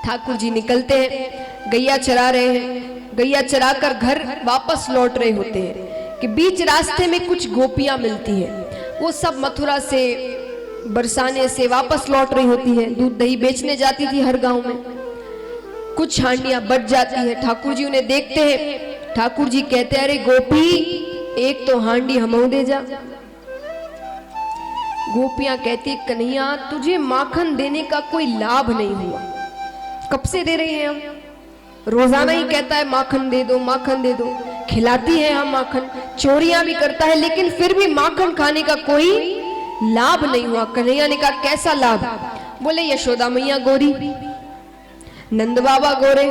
ठाकुर जी निकलते हैं, गैया चरा रहे हैं, गैया चराकर घर वापस लौट रहे होते हैं कि बीच रास्ते में कुछ गोपियां मिलती हैं। वो सब मथुरा से बरसाने से वापस लौट रही होती है, दूध दही बेचने जाती थी हर गांव में। कुछ हांडियां बच जाती है, ठाकुर जी उन्हें देखते हैं। ठाकुर जी कहते हैं, अरे गोपी एक तो हांडी हमऊ दे जा। गोपियां कहती, कन्हैया तुझे माखन देने का कोई लाभ नहीं हुआ, कब से दे रहे हैं हम, रोजाना ही कहता है माखन दे दो माखन दे दो, खिलाती है हम माखन, चोरियां भी करता है, लेकिन फिर भी माखन खाने का कोई लाभ नहीं हुआ। कन्हैया ने कहा कैसा लाभ? बोले यशोदा मैया गोरी, नंद बाबा गोरे,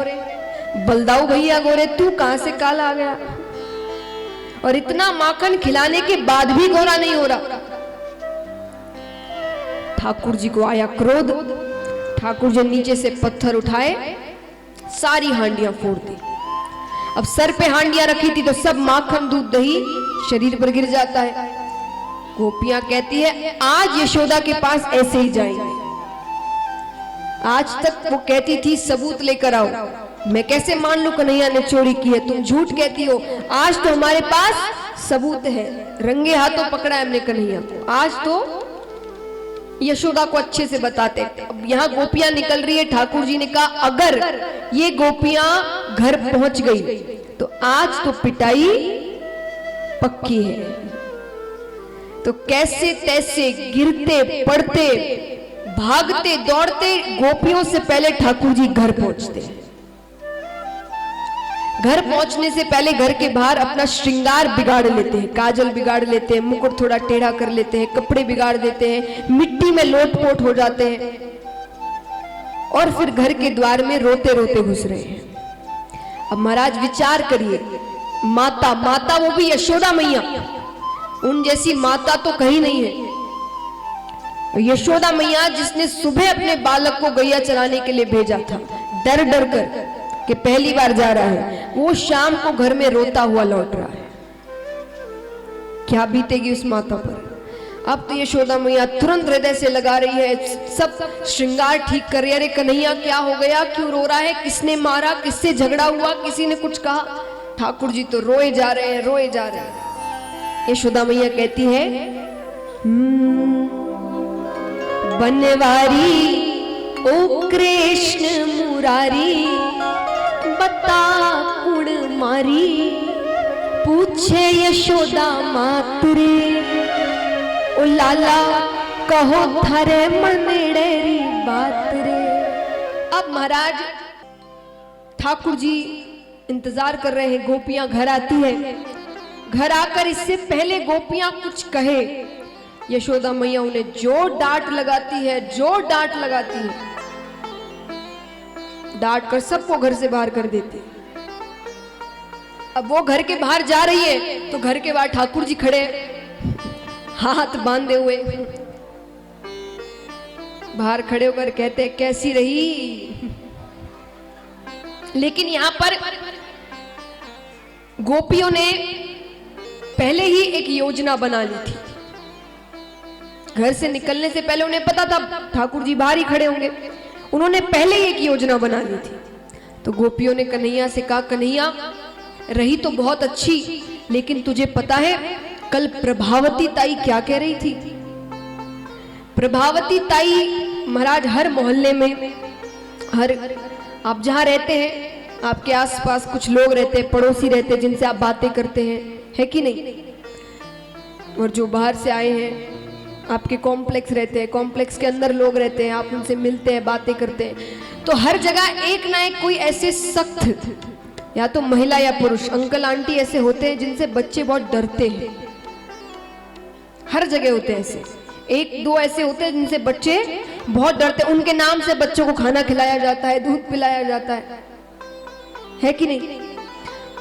बलदाऊ भैया गोरे, तू कहां से काला आ गया? और इतना माखन खिलाने के बाद भी गोरा नहीं हो रहा। ठाकुर जी को आया क्रोध। ठाकुर जी नीचे से पत्थर उठाए, सारी हांडियां फोड़ दी। अब सर पे हांडियां रखी थी तो सब माखन दूध दही शरीर पर गिर जाता है। गोपियां कहती है आज यशोदा के पास ऐसे ही जाएंगे। आज तक वो कहती थी सबूत लेकर आओ, मैं कैसे मान लूं कन्हैया ने चोरी की है, तुम झूठ कहती हो। आज तो हमारे पास सबूत है, रंगे हाथों पकड़ा है हमने कन्हैया को, आज तो यशोदा को अच्छे से बताते। अब यहाँ गोपियां निकल रही है, ठाकुर जी ने कहा अगर ये गोपियां घर पहुंच गई तो आज तो पिटाई पक्की है। तो कैसे तैसे गिरते पड़ते भागते दौड़ते गोपियों से पहले ठाकुर जी घर पहुंचते हैं। घर पहुंचने से पहले घर के बाहर अपना श्रृंगार बिगाड़ लेते हैं, काजल बिगाड़ लेते हैं, मुकुट थोड़ा टेढ़ा कर लेते हैं, कपड़े बिगाड़ देते हैं, मिट्टी में लोटपोट हो जाते हैं और फिर घर के द्वार में रोते रोते घुस रहे हैं। अब महाराज विचार करिए, माता माता वो भी यशोदा मैया, उन जैसी माता तो कहीं नहीं है। यशोदा मैया जिसने सुबह अपने बालक को गैया चराने के लिए भेजा था, डर डर कर कि पहली बार जा रहा है, वो शाम को घर में रोता हुआ लौट रहा है। क्या बीतेगी उस माता पर। अब तो यशोदा मैया तुरंत हृदय से लगा रही है, सब श्रृंगार ठीक कर रही है। अरे कन्हैया क्या हो गया, क्यों रो रहा है, किसने मारा, किससे झगड़ा हुआ, किसी ने कुछ कहा? ठाकुर जी तो रोए जा रहे हैं, रोए जा रहे हैं। यशोदा मैया कहती है बनवारी ओ कृष्ण मुरारी, बता कुड़ मारी, पूछे यशोदा मातरे, ओ लाला कहो थारे मनडेरी बात रे। अब महाराज ठाकुर जी इंतजार कर रहे हैं, गोपियां घर आती है। घर आकर इससे पहले गोपियां कुछ कहे, यशोदा मैया उन्हें जो डांट लगाती है, जो डांट लगाती है, डांट कर सबको घर से बाहर कर देती। अब वो घर के बाहर जा रही है तो घर के बाहर ठाकुर जी खड़े हाथ बांधे हुए, बाहर खड़े होकर कहते कैसी रही। लेकिन यहां पर गोपियों ने पहले ही एक योजना बना ली थी। घर से निकलने से पहले उन्हें पता था ठाकुर जी बाहर ही खड़े होंगे, उन्होंने पहले ही एक योजना बना ली थी। तो गोपियों ने कन्हैया से कहा, कन्हैया रही तो बहुत अच्छी, लेकिन तुझे पता है कल प्रभावती ताई क्या कह रही थी? प्रभावती ताई महाराज हर मोहल्ले में, हर आप जहां रहते हैं आपके आसपास कुछ लोग रहते हैं, पड़ोसी रहते हैं जिनसे आप बातें करते हैं, है कि नहीं? और जो बाहर से आए हैं आपके कॉम्प्लेक्स रहते हैं, कॉम्प्लेक्स के अंदर लोग रहते हैं, आप उनसे मिलते हैं, बातें करते हैं। तो हर जगह एक ना एक कोई ऐसे सख्त, या तो महिला या पुरुष, अंकल आंटी ऐसे होते हैं जिनसे बच्चे बहुत डरते हैं। हर जगह होते हैं ऐसे, एक दो ऐसे होते हैं जिनसे बच्चे बहुत डरते हैं। उनके नाम से बच्चों को खाना खिलाया जाता है, दूध पिलाया जाता है कि नहीं?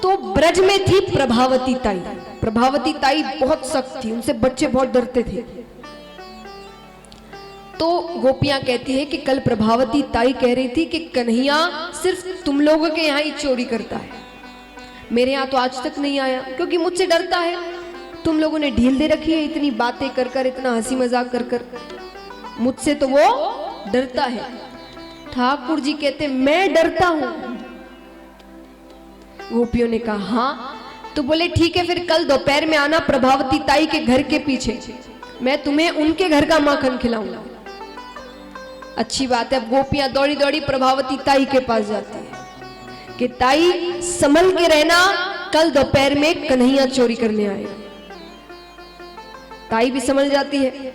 तो ब्रज में थी प्रभावती ताई। प्रभावती ताई बहुत सख्त थी, उनसे बच्चे बहुत डरते थे। तो गोपियां कहती है कि कल प्रभावती ताई कह रही थी कि कन्हैया सिर्फ तुम लोगों के यहाँ ही चोरी करता है, मेरे यहाँ तो आज तक नहीं आया क्योंकि मुझसे डरता है। तुम लोगों ने ढील दे रखी है, इतनी बातें कर कर, इतना हंसी मजाक कर कर, मुझसे तो वो डरता है। ठाकुर जी कहते मैं डरता हूं। गोपियों ने कहा हाँ। तो बोले ठीक है, फिर कल दोपहर में आना प्रभावती ताई के घर के पीछे, मैं तुम्हें उनके घर का माखन खिलाऊंगा। अच्छी बात है। अब गोपियां दौड़ी दौड़ी प्रभावती ताई के पास जाती है कि ताई संभल के रहना, कल दोपहर में कन्हैया चोरी करने आएगा। ताई भी समझ जाती है।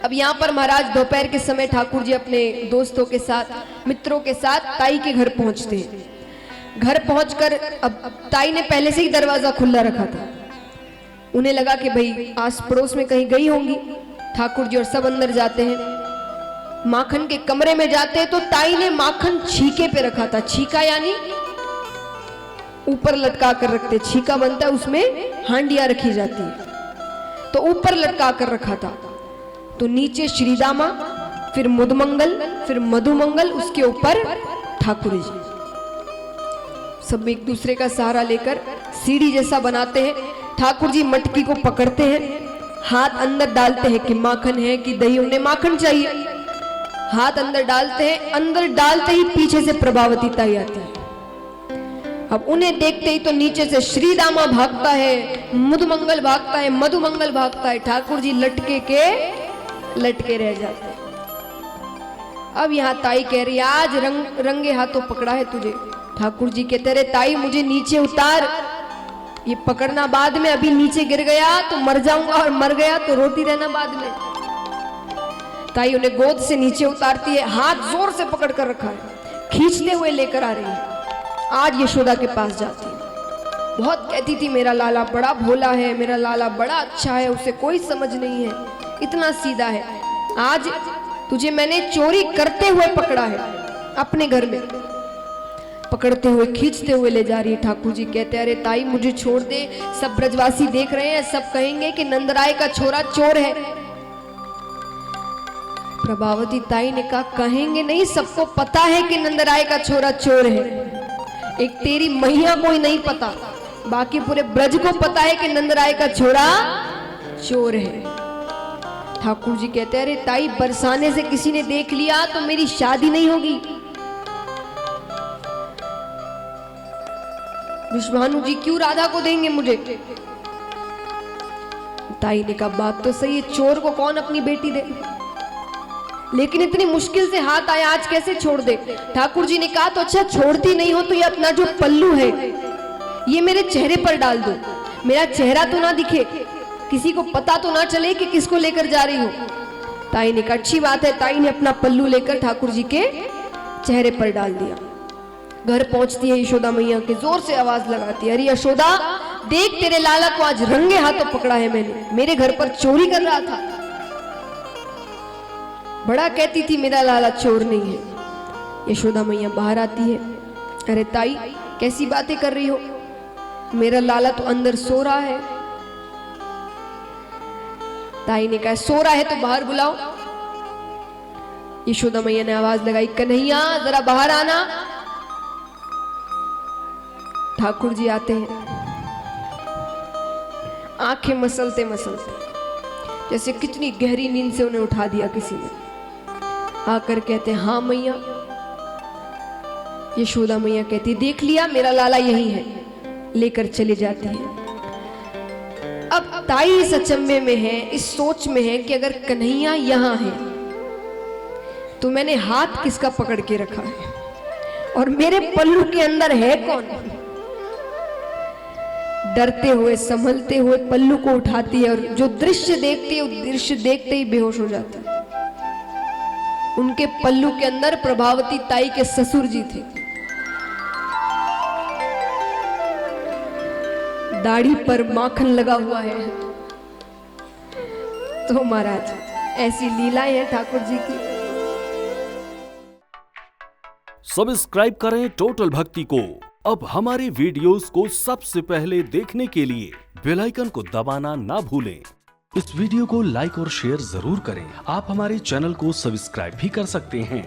अब यहां पर महाराज दोपहर के समय ठाकुर जी अपने दोस्तों के साथ, मित्रों के साथ ताई के घर पहुंचते हैं। घर पहुंचकर अब ताई ने पहले से ही दरवाजा खुला रखा था। उन्हें लगा कि भाई आस पड़ोस में कहीं गई होंगी। ठाकुर जी और सब अंदर जाते हैं। माखन के कमरे में जाते हैं तो ताई ने माखन छीके पे रखा था। छीका यानी ऊपर लटका कर रखते, छीका बनता है उसमें हांडियां रखी जाती है, तो ऊपर लटका कर रखा था। तो नीचे श्रीदामा, फिर मुदमंगल, फिर मधुमंगल, उसके ऊपर ठाकुर जी। सब एक दूसरे का सहारा लेकर सीढ़ी जैसा बनाते हैं। ठाकुर जी मटकी को पकड़ते हैं, हाथ अंदर डालते हैं कि माखन है कि दही, उन्हें माखन चाहिए। हाथ अंदर डालते हैं, अंदर डालते ही पीछे से प्रभावती ताई आती है। अब उन्हें देखते ही तो नीचे से श्रीदामा भागता है, मुदमंगल भागता है, मधुमंगल भागता है। ठाकुर जी लटके रह जाते हैं। अब यहाँ ताई कह रही आज रंगे हाथों पकड़ा है तुझे। ठाकुर जी कहते रहे ताई मुझे नीचे उतार, ये पकड़ना बाद में, अभी नीचे गिर गया तो मर जाऊंगा और मर गया तो रोती रहना बाद में। ताई उन्हें गोद से नीचे उतारती है, हाथ जोर से पकड़ कर रखा है, खींचते हुए लेकर आ रही है। आज यशोदा के पास जाती है। बहुत कहती थी मेरा लाला बड़ा भोला है, मेरा लाला बड़ा अच्छा है, उसे कोई समझ नहीं है, इतना सीधा है। आज तुझे मैंने चोरी करते हुए पकड़ा है, अपने घर में पकड़ते हुए खींचते हुए ले जा रही है। ठाकुर जी कहते अरे ताई मुझे छोड़ दे, सब ब्रजवासी देख रहे हैं, सब कहेंगे कि नंदराय का छोरा चोर है। प्रभावती ताई ने कहा कहेंगे नहीं, सबको पता है कि नंदराय का छोरा चोर है। एक तेरी मैया को ही नहीं पता, बाकी पूरे ब्रज को पता है कि नंदराय का छोरा चोर है। ठाकुर जी कहते अरे ताई बरसाने से किसी ने देख लिया तो मेरी शादी नहीं होगी। विश्वानु जी क्यों राधा को देंगे मुझे? ताई ने कहा बात तो सही है, चोर को कौन अपनी बेटी दे, लेकिन इतनी मुश्किल से हाथ आया, आज कैसे छोड़ दे? ठाकुर जी ने कहा तो अच्छा छोड़ती नहीं हो तो ये अपना जो पल्लू है ये मेरे चेहरे पर डाल दो, मेरा चेहरा तो ना दिखे, किसी को पता तो ना चले कि किसको लेकर जा रही हो। ताई ने कहा अच्छी बात है। ताई ने अपना पल्लू लेकर ठाकुर जी के चेहरे पर डाल दिया। घर पहुंचती है यशोदा मैया के, जोर से आवाज लगाती है अरे यशोदा देख तेरे लाला को आज रंगे हाथों पकड़ा है मैंने, मेरे घर पर चोरी कर रहा था। बड़ा कहती थी मेरा लाला चोर नहीं है। यशोदा मैया बाहर आती है, अरे ताई कैसी बातें कर रही हो, मेरा लाला तो अंदर सो रहा है। ताई ने कहा सो रहा है तो बाहर बुलाओ। यशोदा मैया ने आवाज लगाई कन्हैया जरा बाहर आना। ठाकुर जी आते हैं, आंखें मसलते मसलते, जैसे कितनी गहरी नींद से उन्हें उठा दिया किसी ने। आकर कहते हाँ मैया। यशोदा मैया कहती देख लिया मेरा लाला यही है, लेकर चली जाती है। अब ताई इस अचंभे में है, इस सोच में है कि अगर कन्हैया यहां है तो मैंने हाथ किसका पकड़ के रखा है और मेरे पल्लू के अंदर है कौन। डरते हुए संभलते हुए पल्लू को उठाती है और जो दृश्य देखती है वो दृश्य देखते ही बेहोश हो जाती है। उनके पल्लू के अंदर प्रभावती ताई के ससुर जी थे। दाढ़ी पर माखन लगा हुआ है। तो महाराज ऐसी लीलाएं हैं ठाकुर जी की। सब्सक्राइब करें टोटल भक्ति को। अब हमारे वीडियोस को सबसे पहले देखने के लिए बेल आइकन को दबाना ना भूलें। इस वीडियो को लाइक और शेयर जरूर करें। आप हमारे चैनल को सब्सक्राइब भी कर सकते हैं।